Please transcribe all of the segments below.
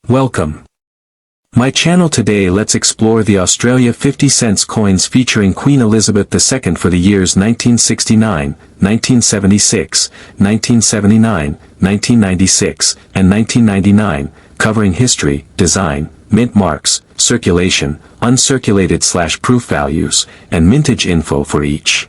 Welcome. My channel today let's explore the Australia 50 cents coins featuring Queen Elizabeth II for the years 1969, 1976, 1979, 1996, and 1999, covering history, design, mint marks, circulation, uncirculated/proof values, and mintage info for each.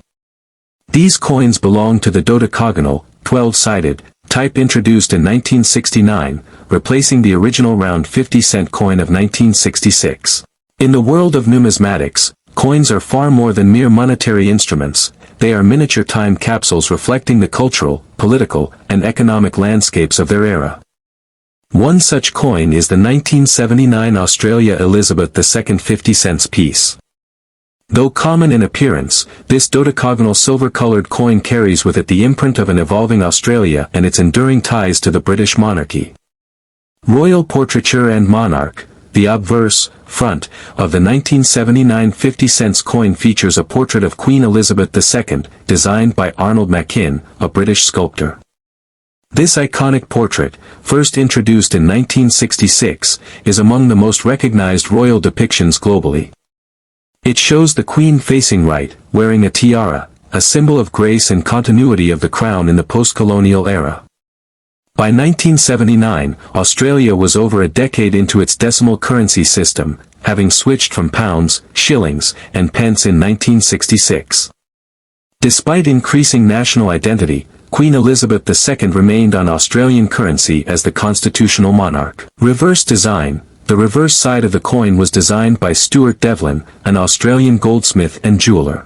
These coins belong to the dodecagonal, 12-sided, type introduced in 1969, replacing the original round 50-cent coin of 1966. In the world of numismatics, coins are far more than mere monetary instruments. They are miniature time capsules reflecting the cultural, political, and economic landscapes of their era. One such coin is the 1979 Australia Elizabeth II 50 cents piece. Though common in appearance, this dodecagonal silver-colored coin carries with it the imprint of an evolving Australia and its enduring ties to the British monarchy. Royal portraiture and monarch, the obverse, front, of the 1979 50 cents coin features a portrait of Queen Elizabeth II, designed by Arnold Machin, a British sculptor. This iconic portrait, first introduced in 1966, is among the most recognized royal depictions globally. It shows the Queen facing right, wearing a tiara, a symbol of grace and continuity of the crown in the post-colonial era. By 1979, Australia was over a decade into its decimal currency system, having switched from pounds, shillings, and pence in 1966. Despite increasing national identity, Queen Elizabeth II remained on Australian currency as the constitutional monarch. Reverse design. The reverse side of the coin was designed by Stuart Devlin, an Australian goldsmith and jeweller.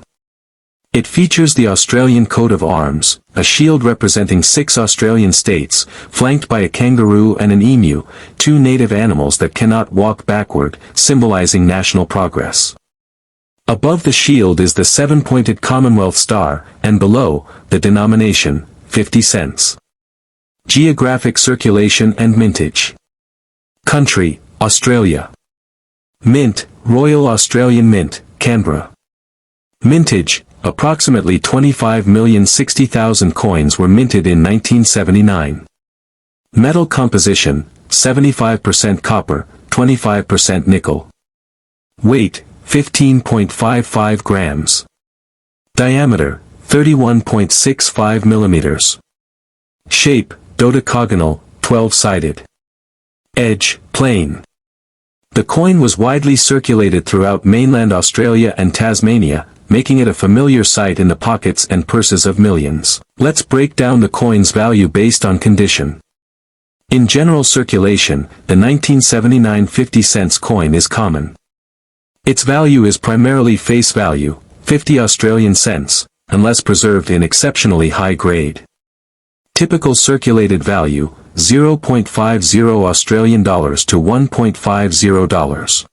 It features the Australian coat of arms, a shield representing 6 Australian states, flanked by a kangaroo and an emu, 2 native animals that cannot walk backward, symbolizing national progress. Above the shield is the 7-pointed Commonwealth star, and below, the denomination, 50 cents. Geographic circulation and mintage. Country, Australia. Mint, Royal Australian Mint, Canberra. Mintage, approximately 25,060,000 coins were minted in 1979. Metal composition, 75% copper, 25% nickel. Weight, 15.55 grams. Diameter, 31.65 millimeters. Shape, dodecagonal, 12-sided. Edge, plain. The coin was widely circulated throughout mainland Australia and Tasmania, making it a familiar sight in the pockets and purses of millions. Let's break down the coin's value based on condition. In general circulation, the 1979 50 cents coin is common. Its value is primarily face value, 50 Australian cents, unless preserved in exceptionally high grade. Typical circulated value, 0.50 Australian dollars to $1.50.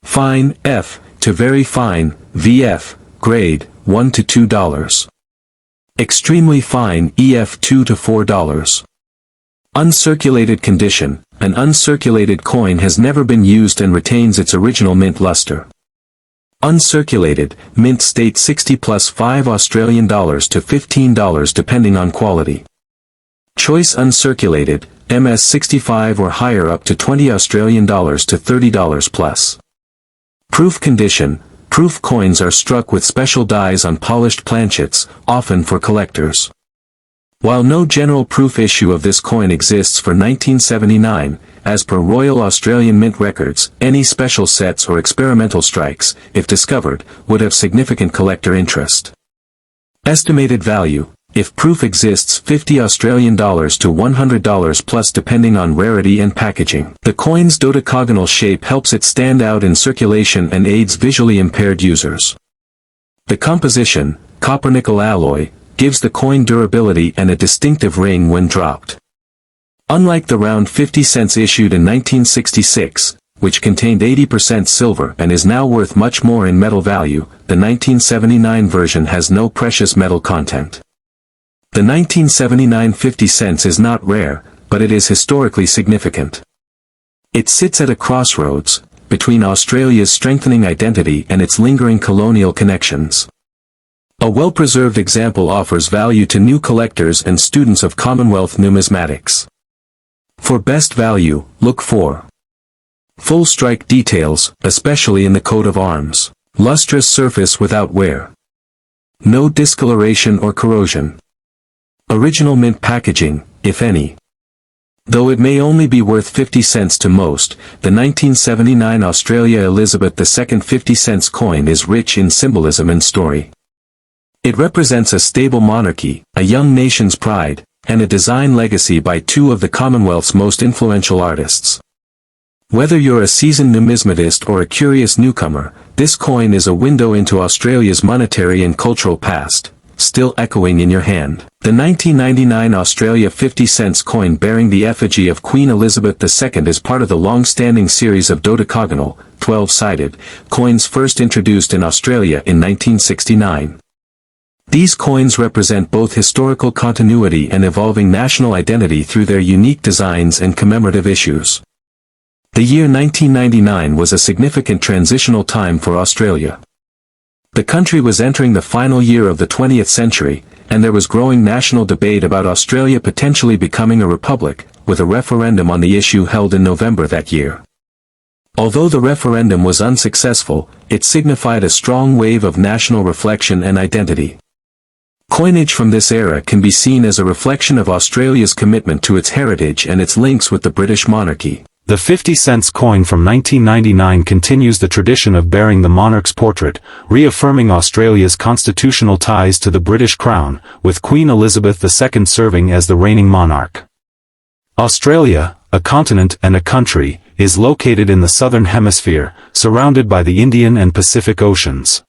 Fine, F, to very fine, VF, grade, $1 to $2. Extremely fine, EF, $2 to $4. Uncirculated condition, an uncirculated coin has never been used and retains its original mint luster. Uncirculated, mint state 60 plus 5 Australian dollars to $15 depending on quality. Choice uncirculated, MS 65 or higher up to 20 Australian dollars to $30 plus. Proof condition, proof coins are struck with special dies on polished planchets, often for collectors. While no general proof issue of this coin exists for 1979, as per Royal Australian Mint records, any special sets or experimental strikes, if discovered, would have significant collector interest. Estimated value, if proof exists, 50 Australian dollars to $100 plus depending on rarity and packaging. The coin's dodecagonal shape helps it stand out in circulation and aids visually impaired users. The composition, copper-nickel alloy, gives the coin durability and a distinctive ring when dropped. Unlike the round 50 cents issued in 1966, which contained 80% silver and is now worth much more in metal value, the 1979 version has no precious metal content. The 1979 50 cents is not rare, but it is historically significant. It sits at a crossroads, between Australia's strengthening identity and its lingering colonial connections. A well-preserved example offers value to new collectors and students of Commonwealth numismatics. For best value, look for Full strike details, especially in the coat of arms. Lustrous surface without wear. No discoloration or corrosion. Original mint packaging, if any. Though it may only be worth 50 cents to most, the 1979 Australia Elizabeth II 50 cents coin is rich in symbolism and story. It represents a stable monarchy, a young nation's pride, and a design legacy by two of the Commonwealth's most influential artists. Whether you're a seasoned numismatist or a curious newcomer, this coin is a window into Australia's monetary and cultural past, still echoing in your hand. The 1999 Australia 50 cents coin bearing the effigy of Queen Elizabeth II is part of the long-standing series of dodecagonal, 12-sided, coins first introduced in Australia in 1969. These coins represent both historical continuity and evolving national identity through their unique designs and commemorative issues. The year 1999 was a significant transitional time for Australia. The country was entering the final year of the 20th century, and there was growing national debate about Australia potentially becoming a republic, with a referendum on the issue held in November that year. Although the referendum was unsuccessful, it signified a strong wave of national reflection and identity. Coinage from this era can be seen as a reflection of Australia's commitment to its heritage and its links with the British monarchy. The 50 cents coin from 1999 continues the tradition of bearing the monarch's portrait, reaffirming Australia's constitutional ties to the British Crown, with Queen Elizabeth II serving as the reigning monarch. Australia, a continent and a country, is located in the southern hemisphere, surrounded by the Indian and Pacific Oceans.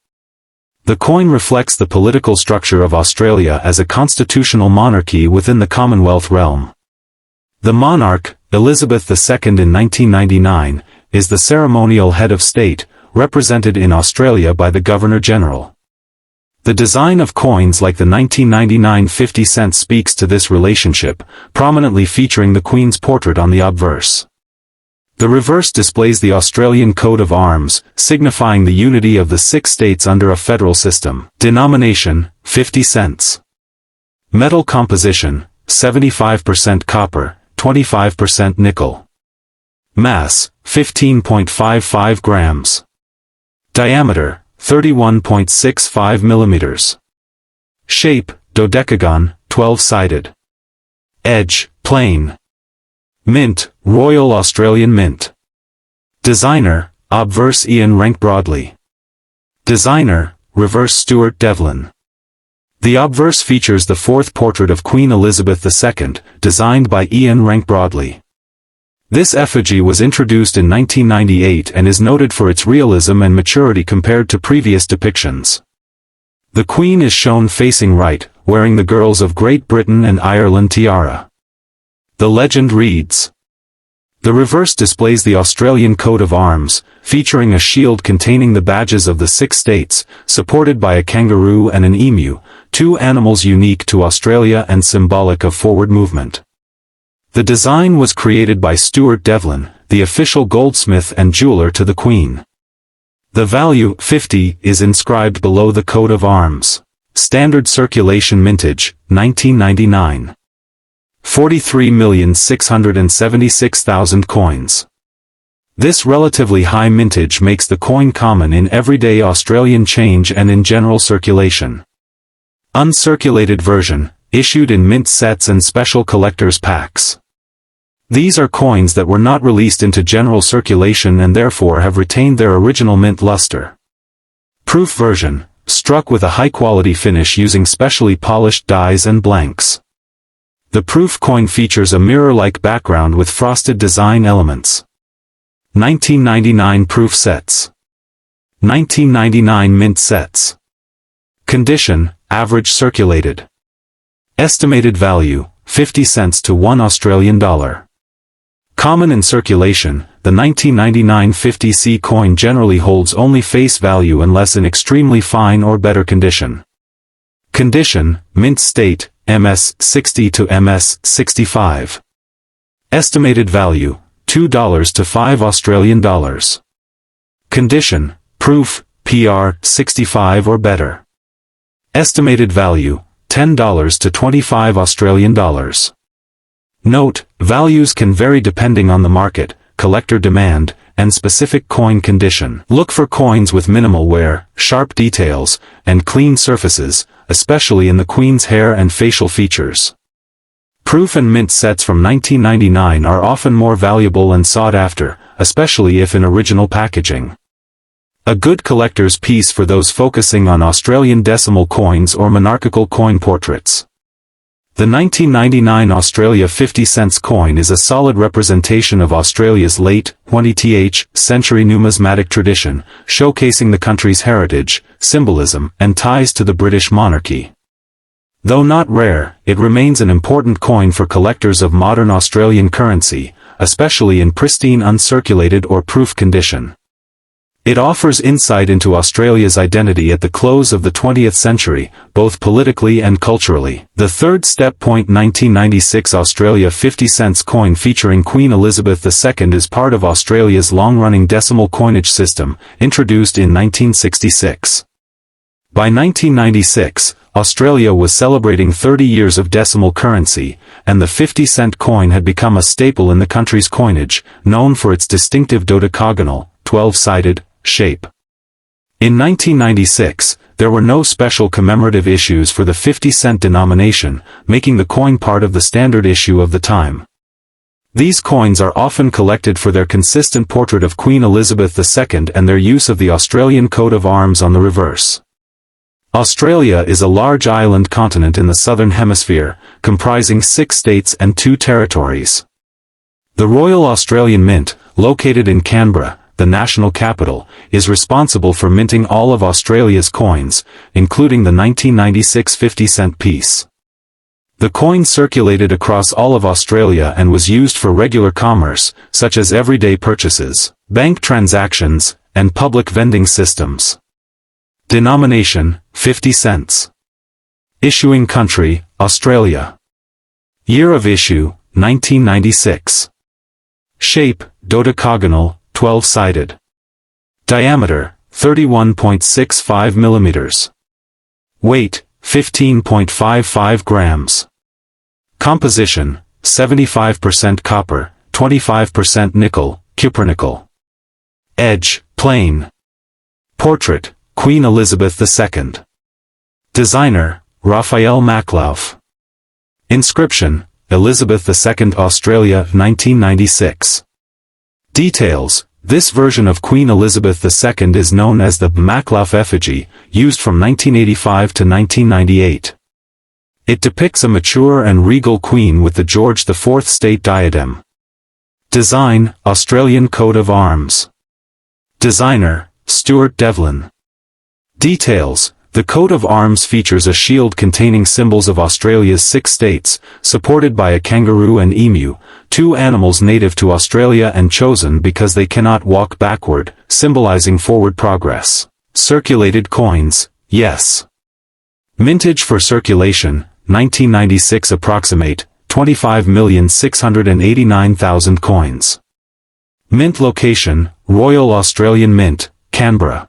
The coin reflects the political structure of Australia as a constitutional monarchy within the Commonwealth realm. The monarch, Elizabeth II in 1999, is the ceremonial head of state, represented in Australia by the Governor-General. The design of coins like the 1999 50 cent speaks to this relationship, prominently featuring the Queen's portrait on the obverse. The reverse displays the Australian coat of arms, signifying the unity of the 6 states under a federal system. Denomination, 50 cents. Metal composition, 75% copper, 25% nickel. Mass, 15.55 grams. Diameter, 31.65 millimeters. Shape, dodecagon, 12-sided. Edge, plain. Mint, Royal Australian Mint. Designer, obverse Ian Rank Broadley. Designer, reverse Stuart Devlin. The obverse features the 4th portrait of Queen Elizabeth II, designed by Ian Rank Broadley. This effigy was introduced in 1998 and is noted for its realism and maturity compared to previous depictions. The Queen is shown facing right, wearing the Girls of Great Britain and Ireland tiara. The legend reads. The reverse displays the Australian coat of arms, featuring a shield containing the badges of the 6 states, supported by a kangaroo and an emu, 2 animals unique to Australia and symbolic of forward movement. The design was created by Stuart Devlin, the official goldsmith and jeweler to the Queen. The value, 50, is inscribed below the coat of arms. Standard circulation mintage, 1999. 43,676,000 coins. This relatively high mintage makes the coin common in everyday Australian change and in general circulation. Uncirculated version, issued in mint sets and special collector's packs. These are coins that were not released into general circulation and therefore have retained their original mint luster. Proof version, struck with a high-quality finish using specially polished dies and blanks. The proof coin features a mirror-like background with frosted design elements. 1999 proof sets. 1999 mint sets. Condition, average circulated. Estimated value, 50 cents to $1 Australian dollar. Common in circulation, the 1999 50C coin generally holds only face value unless in extremely fine or better condition. Condition, mint state, MS 60 to MS 65. Estimated value, $2 to $5 Australian dollars. Condition, proof, PR 65 or better. Estimated value, $10 to $25 Australian dollars. Note, values can vary depending on the market, collector demand, and specific coin condition. Look for coins with minimal wear, sharp details, and clean surfaces, especially in the Queen's hair and facial features. Proof and mint sets from 1999 are often more valuable and sought after, especially if in original packaging. A good collector's piece for those focusing on Australian decimal coins or monarchical coin portraits. The 1999 Australia 50 cents coin is a solid representation of Australia's late 20th century numismatic tradition, showcasing the country's heritage, symbolism, and ties to the British monarchy. Though not rare, it remains an important coin for collectors of modern Australian currency, especially in pristine uncirculated or proof condition. It offers insight into Australia's identity at the close of the 20th century, both politically and culturally. The third step point 1996 Australia 50 cents coin featuring Queen Elizabeth II is part of Australia's long-running decimal coinage system, introduced in 1966. By 1996, Australia was celebrating 30 years of decimal currency, and the 50-cent coin had become a staple in the country's coinage, known for its distinctive dodecagonal, 12-sided, shape. In 1996, there were no special commemorative issues for the 50-cent denomination, making the coin part of the standard issue of the time. These coins are often collected for their consistent portrait of Queen Elizabeth II and their use of the Australian coat of arms on the reverse. Australia is a large island continent in the southern hemisphere, comprising 6 states and 2 territories. The Royal Australian Mint, located in Canberra, the national capital, is responsible for minting all of Australia's coins, including the 1996 50-cent piece. The coin circulated across all of Australia and was used for regular commerce, such as everyday purchases, bank transactions, and public vending systems. Denomination, 50 cents. Issuing country, Australia. Year of issue, 1996. Shape, dodecagonal, 12-sided. Diameter, 31.65 millimeters. Weight, 15.55 grams. Composition, 75% copper, 25% nickel, cupronickel. Edge, plain. Portrait, Queen Elizabeth II. Designer, Raphael Maklauf. Inscription, Elizabeth II Australia 1996. Details, this version of Queen Elizabeth II is known as the Maklauf effigy, used from 1985 to 1998. It depicts a mature and regal queen with the George IV state diadem. Design, Australian coat of arms. Designer, Stuart Devlin. Details, the coat of arms features a shield containing symbols of Australia's 6 states, supported by a kangaroo and emu, 2 animals native to Australia and chosen because they cannot walk backward, symbolizing forward progress. Circulated coins, yes. Mintage for circulation, 1996 approximate, 25,689,000 coins. Mint location, Royal Australian Mint, Canberra.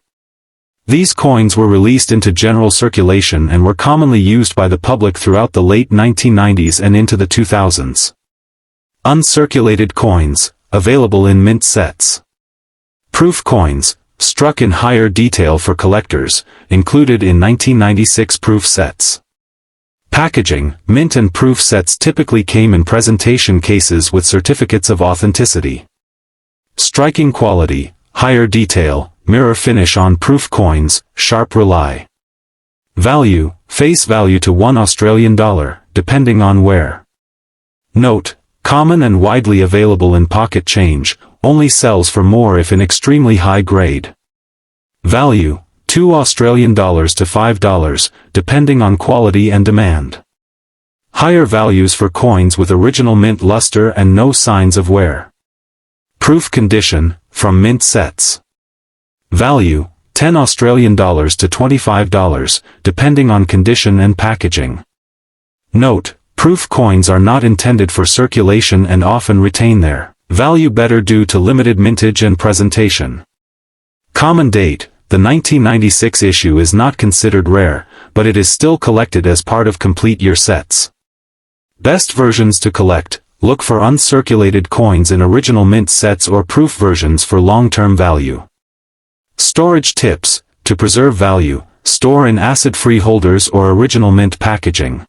These coins were released into general circulation and were commonly used by the public throughout the late 1990s and into the 2000s. Uncirculated coins, available in mint sets. Proof coins, struck in higher detail for collectors, included in 1996 proof sets. Packaging, mint and proof sets typically came in presentation cases with certificates of authenticity. Striking quality, higher detail, mirror finish on proof coins, sharp rely. Value, face value to $1 depending on wear. Note, common and widely available in pocket change, only sells for more if in extremely high grade. Value, $2 to $5, depending on quality and demand. Higher values for coins with original mint luster and no signs of wear. Proof condition, from mint sets. Value, $10 to $25, depending on condition and packaging. Note, proof coins are not intended for circulation and often retain their value better due to limited mintage and presentation. Common date, the 1996 issue is not considered rare, but it is still collected as part of complete year sets. Best versions to collect, Look for uncirculated coins in original mint sets or proof versions for long-term value. Storage tips: to preserve value, store in acid-free holders or original mint packaging.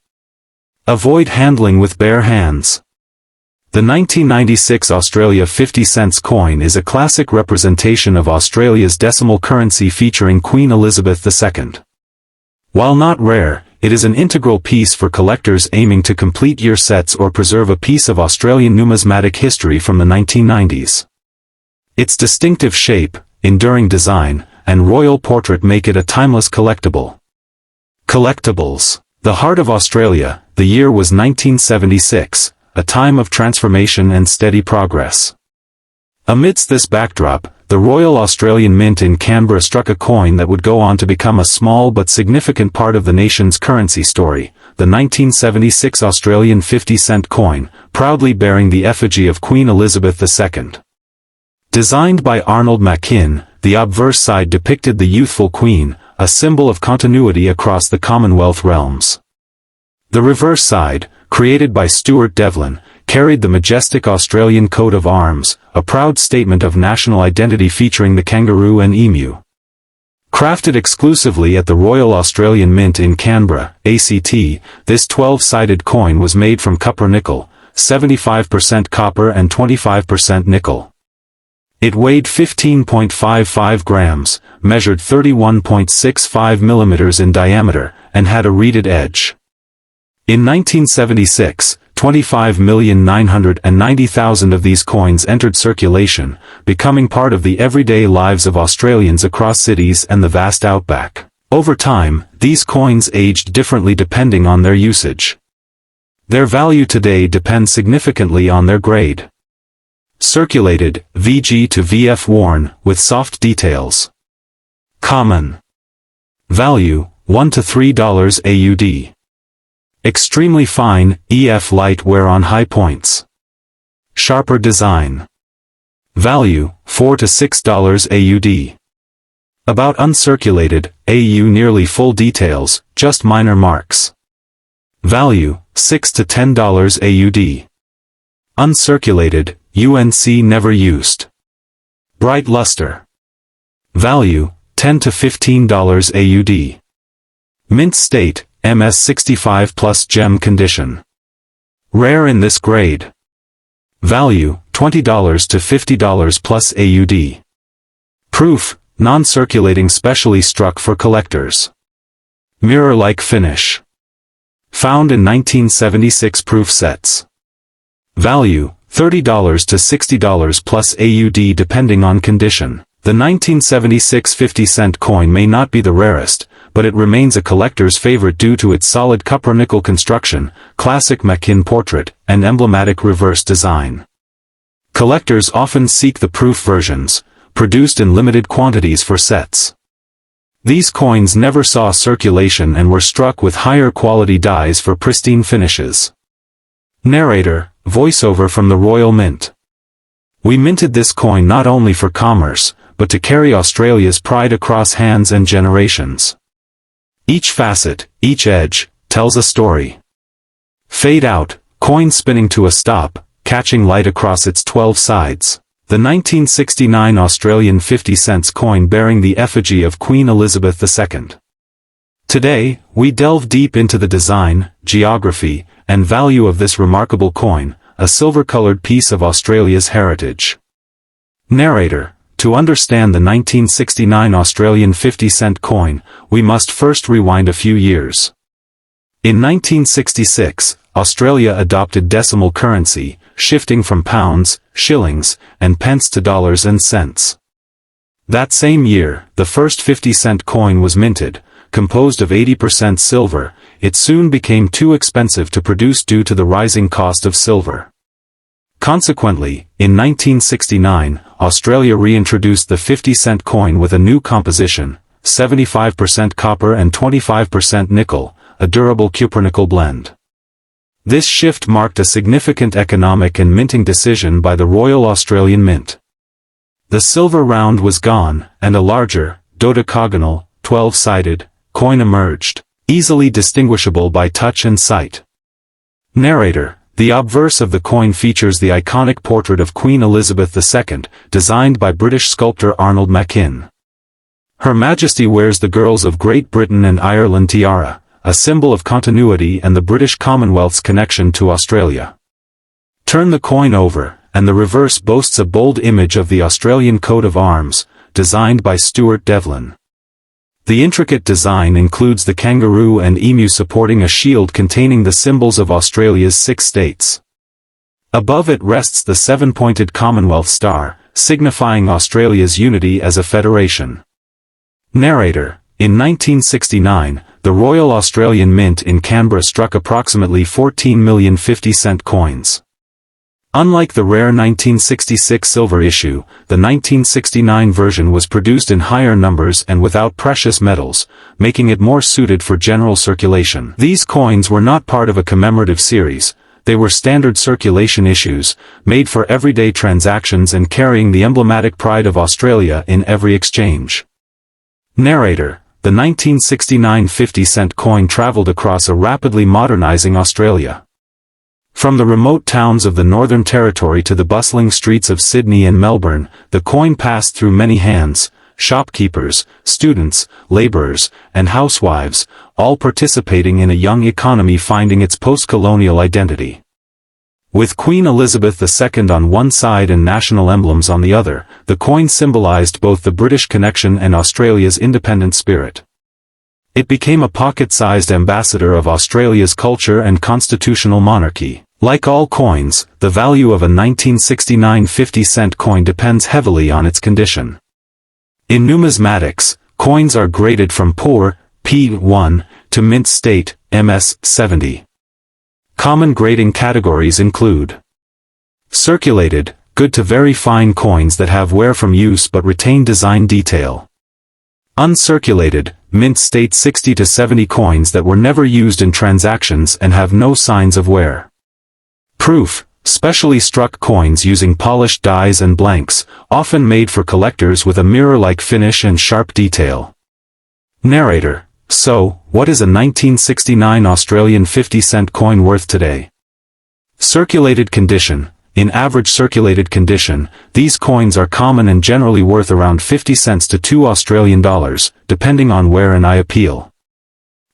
Avoid handling with bare hands. The 1996 Australia 50 cents coin is a classic representation of Australia's decimal currency featuring Queen Elizabeth II. While not rare, it is an integral piece for collectors aiming to complete year sets or preserve a piece of Australian numismatic history from the 1990s. Its distinctive shape, enduring design, and royal portrait make it a timeless collectible. Collectibles. The heart of Australia, the year was 1976, a time of transformation and steady progress. Amidst this backdrop, the Royal Australian Mint in Canberra struck a coin that would go on to become a small but significant part of the nation's currency story, the 1976 Australian 50-cent coin, proudly bearing the effigy of Queen Elizabeth II. Designed by Arnold Machin, the obverse side depicted the youthful Queen, a symbol of continuity across the Commonwealth realms. The reverse side, created by Stuart Devlin, carried the majestic Australian coat of arms, a proud statement of national identity featuring the kangaroo and emu. Crafted exclusively at the Royal Australian Mint in Canberra, ACT, this 12-sided coin was made from copper nickel, 75% copper and 25% nickel. It weighed 15.55 grams, measured 31.65 millimeters in diameter, and had a reeded edge. In 1976, 25,990,000 of these coins entered circulation, becoming part of the everyday lives of Australians across cities and the vast outback. Over time, these coins aged differently depending on their usage. Their value today depends significantly on their grade. Circulated, VG to VF worn, with soft details. Common. Value, $1 to $3 AUD. Extremely fine, EF light wear on high points. Sharper design. Value, $4 to $6 AUD. About uncirculated, AU nearly full details, just minor marks. Value, $6 to $10 AUD. Uncirculated, UNC never used. Bright luster. Value, $10 to $15 AUD. Mint state, MS65 plus gem condition. Rare in this grade. Value, $20 to $50 plus AUD. Proof, non-circulating specially struck for collectors. Mirror-like finish. Found in 1976 proof sets. Value, $30 to $60 plus AUD depending on condition. The 1976 50-cent coin may not be the rarest, but it remains a collector's favorite due to its solid copper-nickel construction, classic Machin portrait, and emblematic reverse design. Collectors often seek the proof versions, produced in limited quantities for sets. These coins never saw circulation and were struck with higher quality dies for pristine finishes. Narrator, voiceover from the Royal Mint. We minted this coin not only for commerce, but to carry Australia's pride across hands and generations. Each facet, each edge, tells a story. Fade out, coin spinning to a stop, catching light across its 12 sides. The 1969 Australian 50 cents coin bearing the effigy of Queen Elizabeth II. Today, we delve deep into the design, geography, and value of this remarkable coin, a silver-colored piece of Australia's heritage. Narrator, to understand the 1969 Australian 50-cent coin, we must first rewind a few years. In 1966, Australia adopted decimal currency, shifting from pounds, shillings, and pence to dollars and cents. That same year, the first 50-cent coin was minted, composed of 80% silver. It soon became too expensive to produce due to the rising cost of silver. Consequently, in 1969, Australia reintroduced the 50-cent coin with a new composition, 75% copper and 25% nickel, a durable cupronickel blend. This shift marked a significant economic and minting decision by the Royal Australian Mint. The silver round was gone, and a larger, dodecagonal, 12-sided, coin emerged, easily distinguishable by touch and sight. Narrator, The obverse of the coin features the iconic portrait of Queen Elizabeth II, designed by British sculptor Arnold Machin. Her Majesty wears the Girls of Great Britain and Ireland tiara, a symbol of continuity and the British Commonwealth's connection to Australia. Turn the coin over, and the reverse boasts a bold image of the Australian coat of arms, designed by Stuart Devlin. The intricate design includes the kangaroo and emu supporting a shield containing the symbols of Australia's 6 states. Above it rests the 7-pointed Commonwealth star, signifying Australia's unity as a federation. Narrator: in 1969, the Royal Australian Mint in Canberra struck approximately 14 million 50-cent coins. Unlike the rare 1966 silver issue, the 1969 version was produced in higher numbers and without precious metals, making it more suited for general circulation. These coins were not part of a commemorative series, they were standard circulation issues, made for everyday transactions and carrying the emblematic pride of Australia in every exchange. Narrator: the 1969 50-cent coin traveled across a rapidly modernizing Australia. From the remote towns of the Northern Territory to the bustling streets of Sydney and Melbourne, the coin passed through many hands: shopkeepers, students, laborers, and housewives, all participating in a young economy finding its post-colonial identity. With Queen Elizabeth II on one side and national emblems on the other, the coin symbolized both the British connection and Australia's independent spirit. It became a pocket-sized ambassador of Australia's culture and constitutional monarchy. Like all coins, the value of a 1969 50-cent coin depends heavily on its condition. In numismatics, coins are graded from poor, P1, to mint state, MS 70. Common grading categories include circulated, good to very fine coins that have wear from use but retain design detail. Uncirculated, mint state 60 to 70 coins that were never used in transactions and have no signs of wear. Proof, specially struck coins using polished dies and blanks, often made for collectors with a mirror-like finish and sharp detail. Narrator: so, what is a 1969 Australian 50-cent coin worth today? Circulated condition: in average circulated condition, these coins are common and generally worth around 50 cents to $2, depending on wear and eye appeal.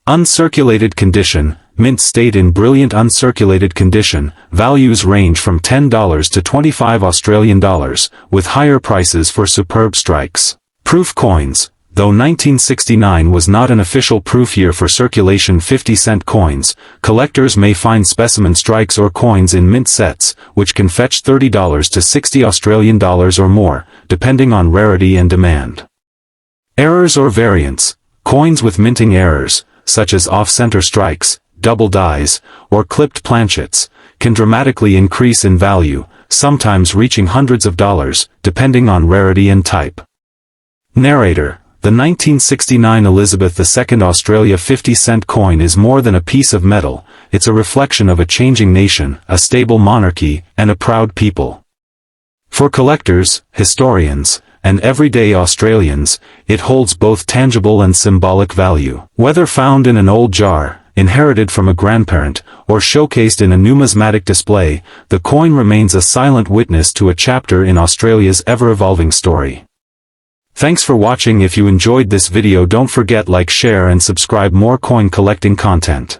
Uncirculated condition: mint state in brilliant uncirculated condition, values range from $10 to $25, with higher prices for superb strikes. Proof coins: though 1969 was not an official proof year for circulation 50-cent coins, collectors may find specimen strikes or coins in mint sets, which can fetch $30 to $60 or more, depending on rarity and demand. Errors or variants: coins with minting errors, such as off-center strikes, double dies, or clipped planchets, can dramatically increase in value, sometimes reaching hundreds of dollars, depending on rarity and type. Narrator: the 1969 Elizabeth II Australia 50-cent coin is more than a piece of metal, it's a reflection of a changing nation, a stable monarchy, and a proud people. For collectors, historians, and everyday Australians, it holds both tangible and symbolic value. Whether found in an old jar, inherited from a grandparent, or showcased in a numismatic display, the coin remains a silent witness to a chapter in Australia's ever-evolving story. Thanks for watching. If you enjoyed this video, don't forget like, share and subscribe more coin collecting content.